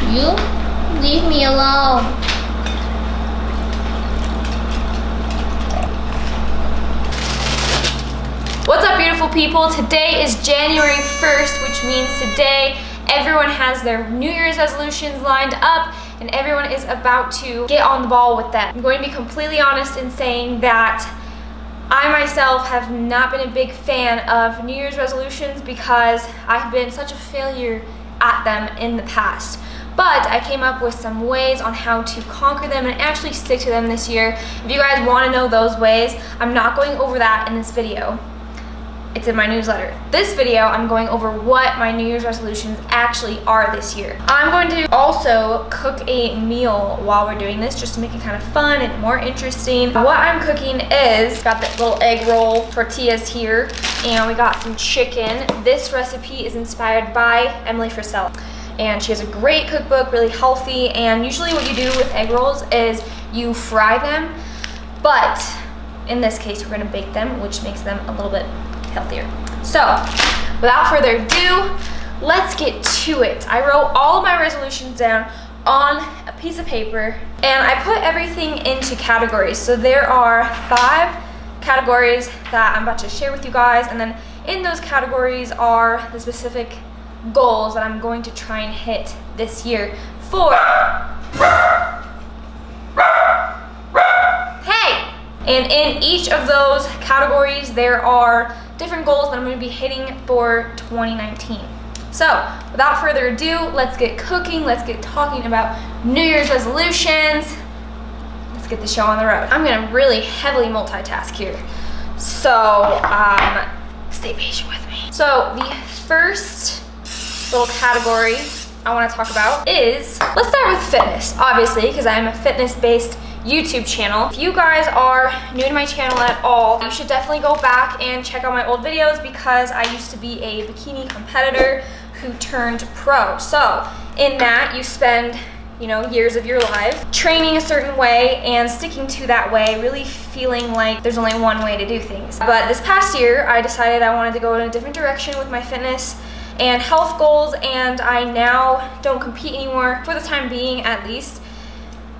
You leave me alone. What's up, beautiful people? Today is January 1st, which means today everyone has their New Year's resolutions lined up and everyone is about to get on the ball with them. I'm going to be completely honest in saying that I myself have not been a big fan of New Year's resolutions because I've been such a failure at them in the past. But I came up with some ways on how to conquer them and actually stick to them this year. If you guys want to know those ways, I'm not going over that in this video. It's in my newsletter. This video, I'm going over what my New Year's resolutions actually are this year. I'm going to also cook a meal while we're doing this, just to make it kind of fun and more interesting. What I'm cooking is, got that little egg roll tortillas here, and we got some chicken. This recipe is inspired by Emily Frisella, and she has a great cookbook, really healthy, and usually what you do with egg rolls is you fry them, but in this case, we're gonna bake them, which makes them a little bit healthier. So, without further ado, let's get to it. I wrote all of my resolutions down on a piece of paper and I put everything into categories. So there are 5 categories that I'm about to share with you guys, and then in those categories are the specific goals that I'm going to try and hit this year for and in each of those categories, there are different goals that I'm going to be hitting for 2019. So, without further ado, let's get cooking. Let's get talking about New Year's resolutions. Let's get the show on the road. I'm going to really heavily multitask here. So, stay patient with me. So, the first little category I want to talk about is, let's start with fitness, obviously, because I'm a fitness-based YouTube channel. If you guys are new to my channel at all, you should definitely go back and check out my old videos because I used to be a bikini competitor who turned pro. So in that, you spend, years of your life training a certain way and sticking to that way, really feeling like there's only one way to do things. But this past year, I decided I wanted to go in a different direction with my fitness and health goals, and I now don't compete anymore, for the time being at least.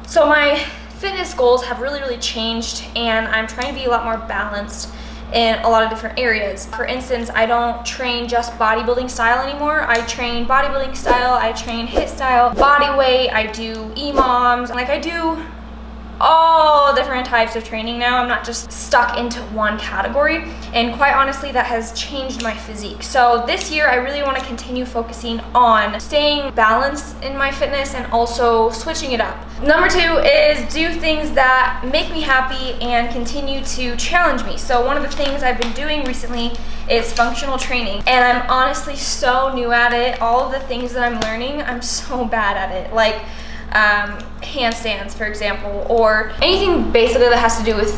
So my fitness goals have really changed, and I'm trying to be a lot more balanced in a lot of different areas. For instance, I don't train just bodybuilding style anymore. I train bodybuilding style, I train HIIT style, body weight, I do EMOMs, like I do all different types of training now. I'm not just stuck into one category, and quite honestly that has changed my physique. So this year I really want to continue focusing on staying balanced in my fitness and also switching it up. Number 2 is do things that make me happy and continue to challenge me. So one of the things I've been doing recently is functional training, and I'm honestly so new at it. All of the things that I'm learning, I'm so bad at it. Like handstands, for example, or anything basically that has to do with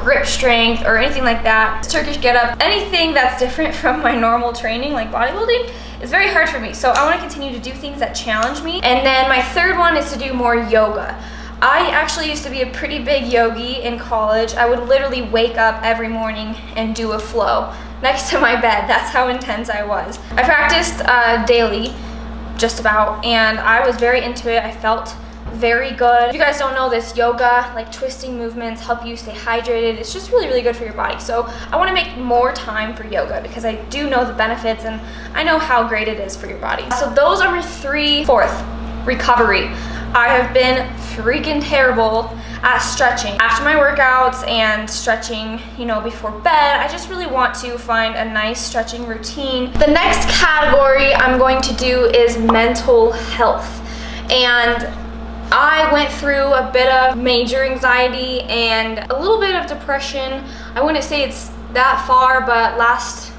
grip strength or anything like that. Turkish get up, anything that's different from my normal training like bodybuilding is very hard for me. So I want to continue to do things that challenge me. And then my 3rd one is to do more yoga. I actually used to be a pretty big yogi in college. I would literally wake up every morning and do a flow next to my bed. That's how intense I was. I practiced daily, just about, and I was very into it. I felt very good. If you guys don't know this, yoga, like twisting movements, help you stay hydrated. It's just really good for your body. So I want to make more time for yoga because I do know the benefits and I know how great it is for your body. So those are my 3. 4th, recovery. I have been freaking terrible at stretching. After my workouts and stretching, before bed, I just really want to find a nice stretching routine. The next category I'm going to do is mental health. And I went through a bit of major anxiety and a little bit of depression. I wouldn't say it's that far, but last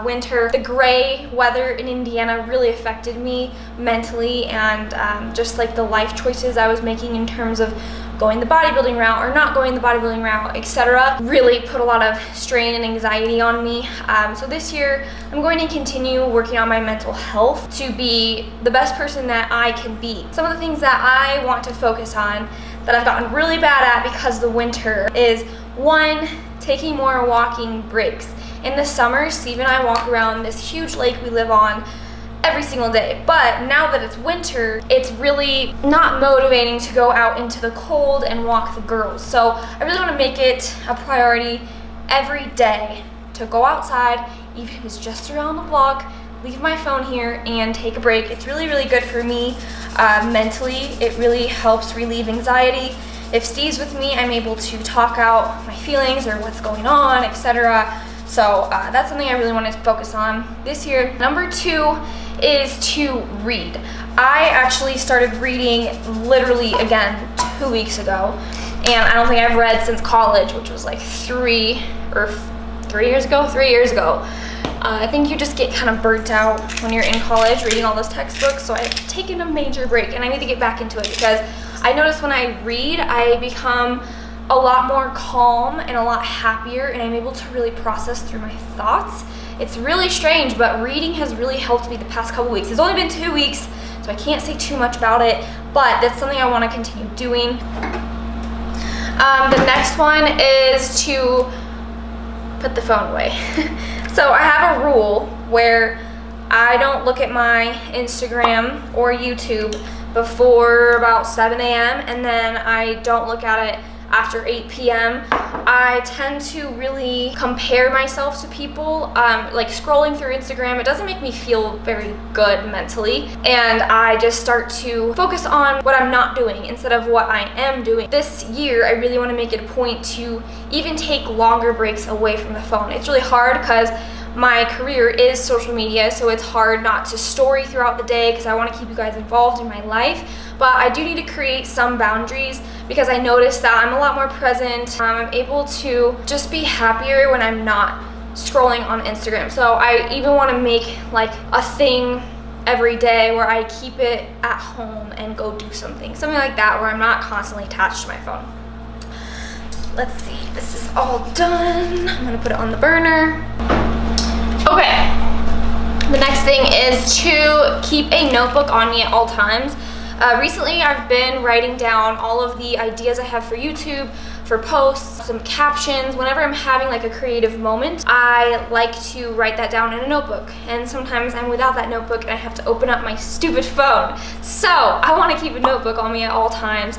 winter, the gray weather in Indiana really affected me mentally, and just like the life choices I was making in terms of going the bodybuilding route or not going the bodybuilding route, etc., really put a lot of strain and anxiety on me. So this year, I'm going to continue working on my mental health to be the best person that I can be. Some of the things that I want to focus on that I've gotten really bad at because of the winter is, 1, taking more walking breaks. In the summer, Steve and I walk around this huge lake we live on every single day. But now that it's winter, it's really not motivating to go out into the cold and walk the girls. So I really want to make it a priority every day to go outside, even if it's just around the block, leave my phone here and take a break. It's really, really good for me mentally. It really helps relieve anxiety. If Steve's with me, I'm able to talk out my feelings or what's going on, etc. So that's something I really wanted to focus on this year. Number 2 is to read. I actually started reading literally again 2 weeks ago, and I don't think I've read since college, which was like 3 years ago. I think you just get kind of burnt out when you're in college reading all those textbooks, so I've taken a major break and I need to get back into it because I notice when I read, I become a lot more calm and a lot happier, and I'm able to really process through my thoughts. It's really strange, but reading has really helped me the past couple weeks. It's only been 2 weeks, so I can't say too much about it, but that's something I want to continue doing. The next one is to put the phone away. So I have a rule where I don't look at my Instagram or YouTube before about 7 a.m. and then I don't look at it after 8 p.m. I tend to really compare myself to people. Like scrolling through Instagram, it doesn't make me feel very good mentally, and I just start to focus on what I'm not doing instead of what I am doing. This year, I really want to make it a point to even take longer breaks away from the phone. It's really hard because my career is social media, so it's hard not to story throughout the day because I want to keep you guys involved in my life. But I do need to create some boundaries because I notice that I'm a lot more present. I'm able to just be happier when I'm not scrolling on Instagram. So I even want to make like a thing every day where I keep it at home and go do something like that, where I'm not constantly attached to my phone. Let's see, this is all done. I'm gonna put it on the burner. Okay, the next thing is to keep a notebook on me at all times. Recently, I've been writing down all of the ideas I have for YouTube, for posts, some captions. Whenever I'm having like a creative moment, I like to write that down in a notebook. And sometimes I'm without that notebook and I have to open up my stupid phone. So I want to keep a notebook on me at all times,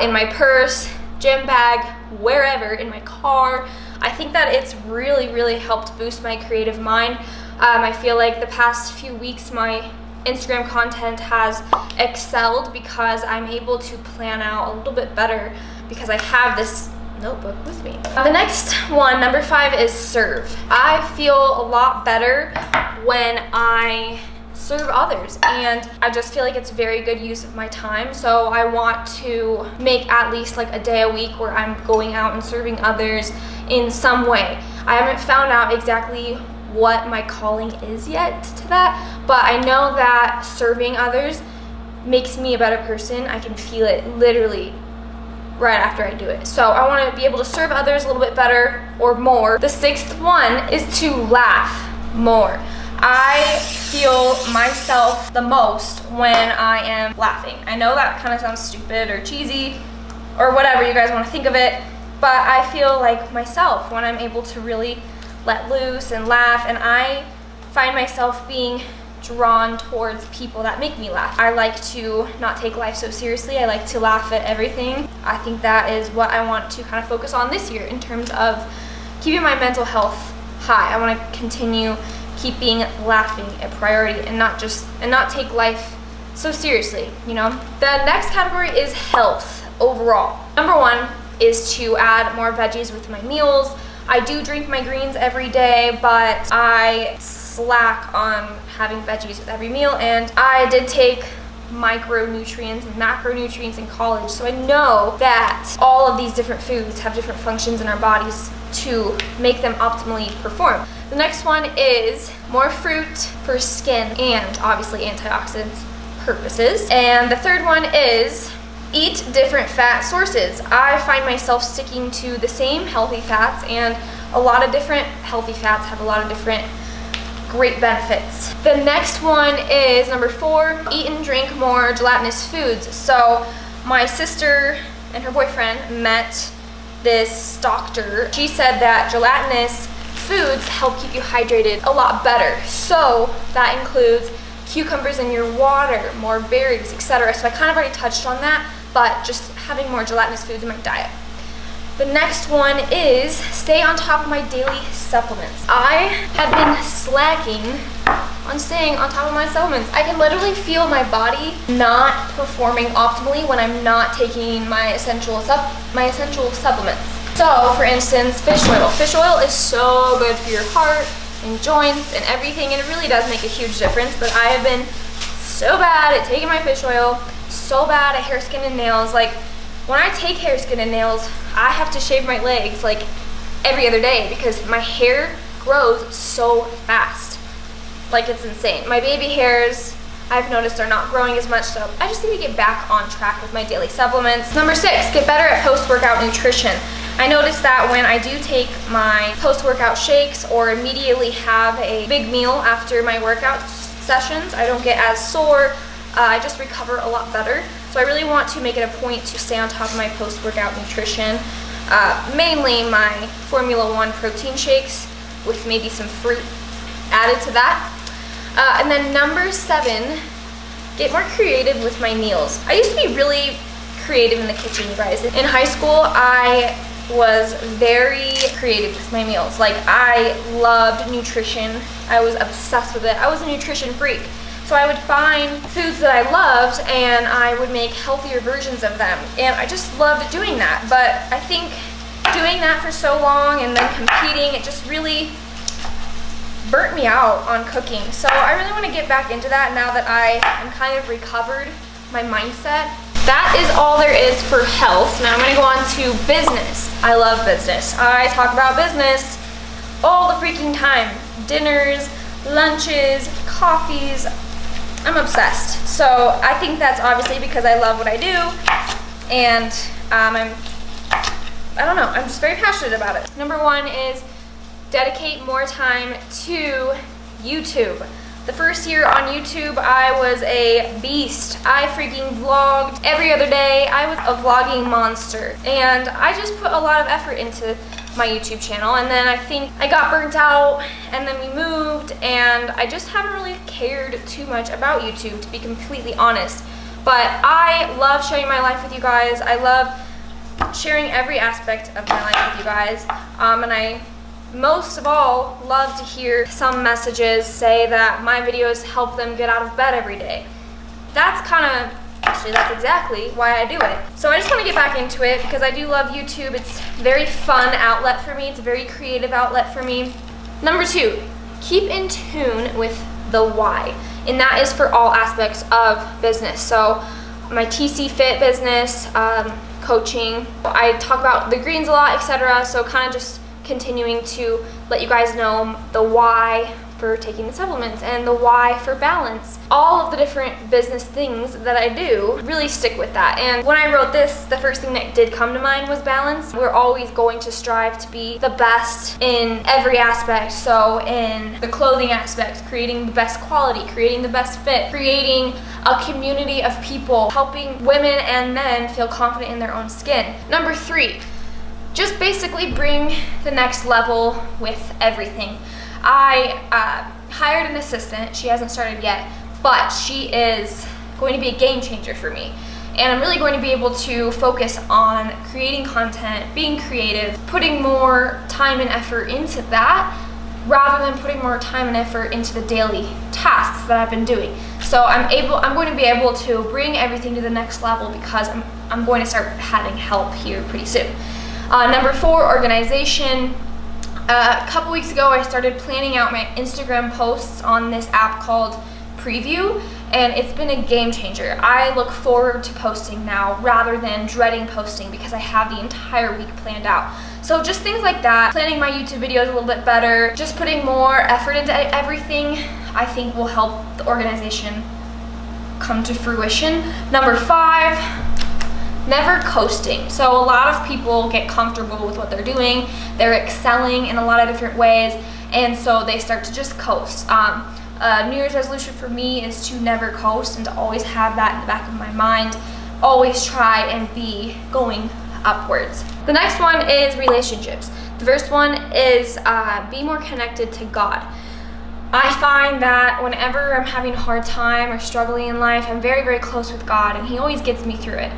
in my purse, gym bag, wherever, in my car. I think that it's really, really helped boost my creative mind. I feel like the past few weeks, my Instagram content has excelled because I'm able to plan out a little bit better because I have this notebook with me. The next one, number 5, is serve. I feel a lot better when I serve others, and I just feel like it's very good use of my time. So I want to make at least like a day a week where I'm going out and serving others in some way. I haven't found out exactly what my calling is yet to that, but I know that serving others makes me a better person. I can feel it literally right after I do it. So I want to be able to serve others a little bit better or more. The 6th one is to laugh more. I feel myself the most when I am laughing. I know that kind of sounds stupid or cheesy or whatever you guys want to think of it, but I feel like myself when I'm able to really let loose and laugh, and I find myself being drawn towards people that make me laugh. I like to not take life so seriously. I like to laugh at everything. I think that is what I want to kind of focus on this year in terms of keeping my mental health high. I want to continue keeping laughing a priority and not take life so seriously, you know? The next category is health overall. Number 1 is to add more veggies with my meals. I do drink my greens every day, but I slack on having veggies with every meal, and I did take micronutrients and macronutrients in college, so I know that all of these different foods have different functions in our bodies to make them optimally perform. The next one is more fruit for skin and obviously antioxidants purposes. And the 3rd one is eat different fat sources. I find myself sticking to the same healthy fats, and a lot of different healthy fats have a lot of different great benefits. The next one is number 4, eat and drink more gelatinous foods. So my sister and her boyfriend met this doctor. She said that gelatinous foods help keep you hydrated a lot better. So that includes cucumbers in your water, more berries, etc. So I kind of already touched on that, but just having more gelatinous foods in my diet. The next one is stay on top of my daily supplements. I have been slacking on staying on top of my supplements. I can literally feel my body not performing optimally when I'm not taking my essential supplements. So, for instance, fish oil. Fish oil is so good for your heart and joints and everything, and it really does make a huge difference. But I have been so bad at taking my fish oil, so bad at hair, skin, and nails. Like, when I take hair, skin, and nails, I have to shave my legs like every other day because my hair grows so fast. Like, it's insane. My baby hairs, I've noticed, are not growing as much, so I just need to get back on track with my daily supplements. Number 6, get better at post-workout nutrition. I noticed that when I do take my post-workout shakes or immediately have a big meal after my workout sessions, I don't get as sore. I just recover a lot better. So I really want to make it a point to stay on top of my post-workout nutrition. Mainly my Formula 1 protein shakes with maybe some fruit added to that. And then number 7, get more creative with my meals. I used to be really creative in the kitchen, you guys. In high school, I was very creative with my meals. Like, I loved nutrition. I was obsessed with it. I was a nutrition freak. So I would find foods that I loved and I would make healthier versions of them. And I just loved doing that. But I think doing that for so long and then competing, it just really burnt me out on cooking. So I really want to get back into that now that I am kind of recovered my mindset. That is all there is for health. Now I'm going to go on to business. I love business. I talk about business all the freaking time. Dinners, lunches, coffees. I'm obsessed. So I think that's obviously because I love what I do, and I don't know, I'm just very passionate about it. Number 1 is dedicate more time to YouTube. The first year on YouTube, I was a beast. I freaking vlogged every other day. I was a vlogging monster, and I just put a lot of effort into my YouTube channel, and then I think I got burnt out, and then we moved, and I just haven't really cared too much about YouTube, to be completely honest. But I love sharing my life with you guys. I love sharing every aspect of my life with you guys, and I most of all love to hear some messages say that my videos help them get out of bed every day. That's exactly why I do it. So I just want to get back into it because I do love YouTube. It's a very fun outlet for me. It's a very creative outlet for me. Number 2, keep in tune with the why. And that is for all aspects of business. So my TC Fit business, coaching, I talk about the greens a lot, etc. So kind of just continuing to let you guys know the why for taking the supplements and the why for balance. All of the different business things that I do, really stick with that. And when I wrote this, the first thing that did come to mind was balance. We're always going to strive to be the best in every aspect. So in the clothing aspect, creating the best quality, creating the best fit, creating a community of people, helping women and men feel confident in their own skin. Number 3, just basically bring the next level with everything. I hired an assistant. She hasn't started yet, but she is going to be a game changer for me. And I'm really going to be able to focus on creating content, being creative, putting more time and effort into that rather than putting more time and effort into the daily tasks that I've been doing. So I'm going to be able to bring everything to the next level because I'm going to start having help here pretty soon. Number 4, organization. A couple weeks ago, I started planning out my Instagram posts on this app called Preview, and it's been a game changer. I look forward to posting now rather than dreading posting because I have the entire week planned out. So just things like that, planning my YouTube videos a little bit better, just putting more effort into everything, I think will help the organization come to fruition. Number 5, never coasting. So a lot of people get comfortable with what they're doing. They're excelling in a lot of different ways, and so they start to just coast. New Year's resolution for me is to never coast and to always have that in the back of my mind. Always try and be going upwards. The next one is relationships. The first one is be more connected to God. I find that whenever I'm having a hard time or struggling in life, I'm very, very close with God, and He always gets me through it.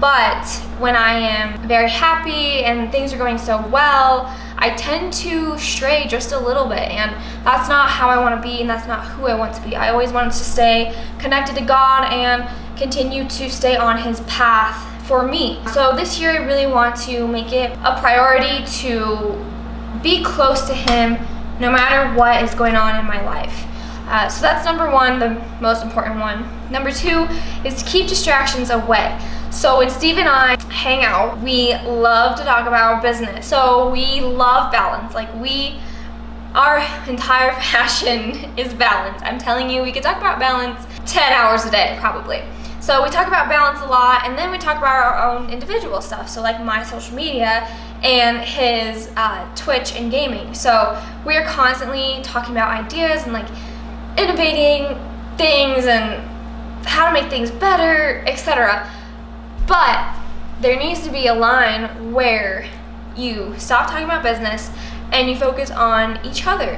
But when I am very happy and things are going so well, I tend to stray just a little bit, and that's not how I want to be, and that's not who I want to be. I always want to stay connected to God and continue to stay on His path for me. So this year I really want to make it a priority to be close to Him no matter what is going on in my life. So that's number one, the most important one. Number two is to keep distractions away. So when Steve and I hang out, we love to talk about business. So we love balance. Like our entire passion is balance. I'm telling you, we could talk about balance 10 hours a day, probably. So we talk about balance a lot, and then we talk about our own individual stuff. So like my social media and his Twitch and gaming. So we're constantly talking about ideas and like innovating things and how to make things better, etc. But there needs to be a line where you stop talking about business and you focus on each other.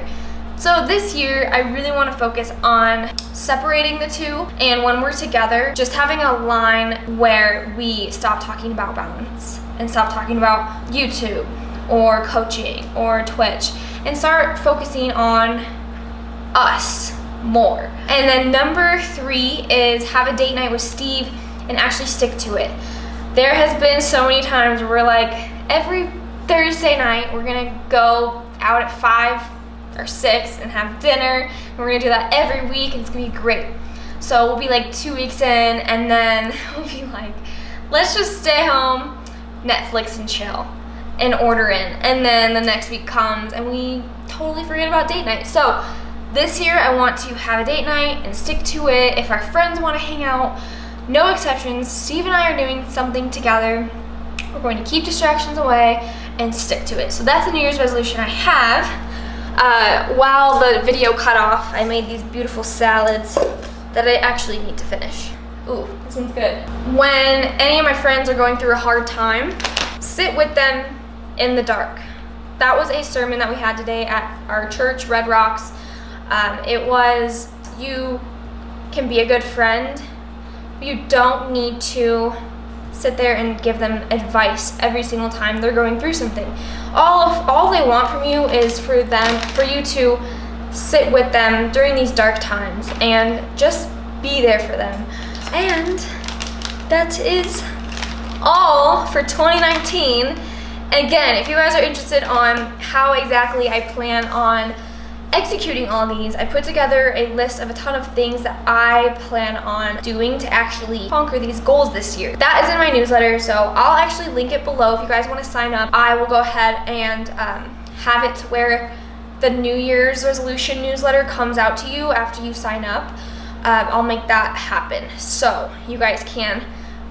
So this year, I really want to focus on separating the two, and when we're together, just having a line where we stop talking about balance and stop talking about YouTube or coaching or Twitch and start focusing on us more. And then number three is have a date night with Steve and actually stick to it. There has been so many times where we're like, every Thursday night, we're gonna go out at 5 or 6 and have dinner, and we're gonna do that every week, and it's gonna be great. So we'll be like 2 weeks in, and then we'll be like, let's just stay home, Netflix and chill, and order in. And then the next week comes and we totally forget about date night. So this year I want to have a date night and stick to it. If our friends want to hang out, no exceptions, Steve and I are doing something together. We're going to keep distractions away and stick to it. So that's a New Year's resolution I have. While the video cut off, I made these beautiful salads that I actually need to finish. Ooh, this one's good. When any of my friends are going through a hard time, sit with them in the dark. That was a sermon that we had today at our church, Red Rocks. It was, you can be a good friend, but you don't need to sit there and give them advice every single time they're going through something. All they want from you is for you to sit with them during these dark times and just be there for them. And that is all for 2019. Again, if you guys are interested on how exactly I plan on executing all these, I put together a list of a ton of things that I plan on doing to actually conquer these goals this year. That is in my newsletter, so I'll actually link it below if you guys want to sign up. I will go ahead and have it to where the New Year's resolution newsletter comes out to you after you sign up. I'll make that happen so you guys can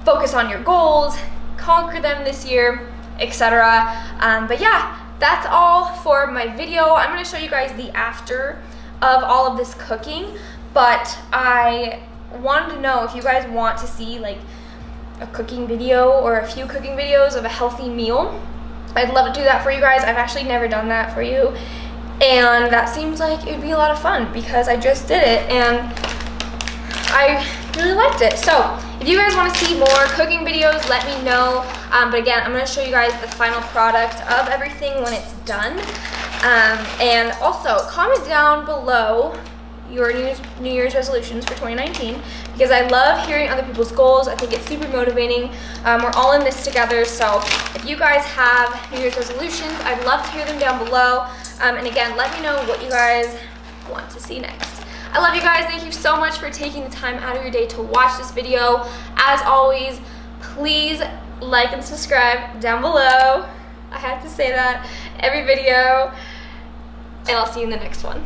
focus on your goals, conquer them this year, etc. But yeah, that's all for my video. I'm going to show you guys the after of all of this cooking, but I wanted to know if you guys want to see like a cooking video or a few cooking videos of a healthy meal. I'd love to do that for you guys. I've actually never done that for you, and that seems like it would be a lot of fun because I just did it and I really liked it. So if you guys want to see more cooking videos, let me know. But again, I'm going to show you guys the final product of everything when it's done. And also, comment down below your New Year's resolutions for 2019 because I love hearing other people's goals. I think it's super motivating. We're all in this together. So if you guys have New Year's resolutions, I'd love to hear them down below. And again, let me know what you guys want to see next. I love you guys. Thank you so much for taking the time out of your day to watch this video. As always, please like and subscribe down below. I have to say that every video, and I'll see you in the next one.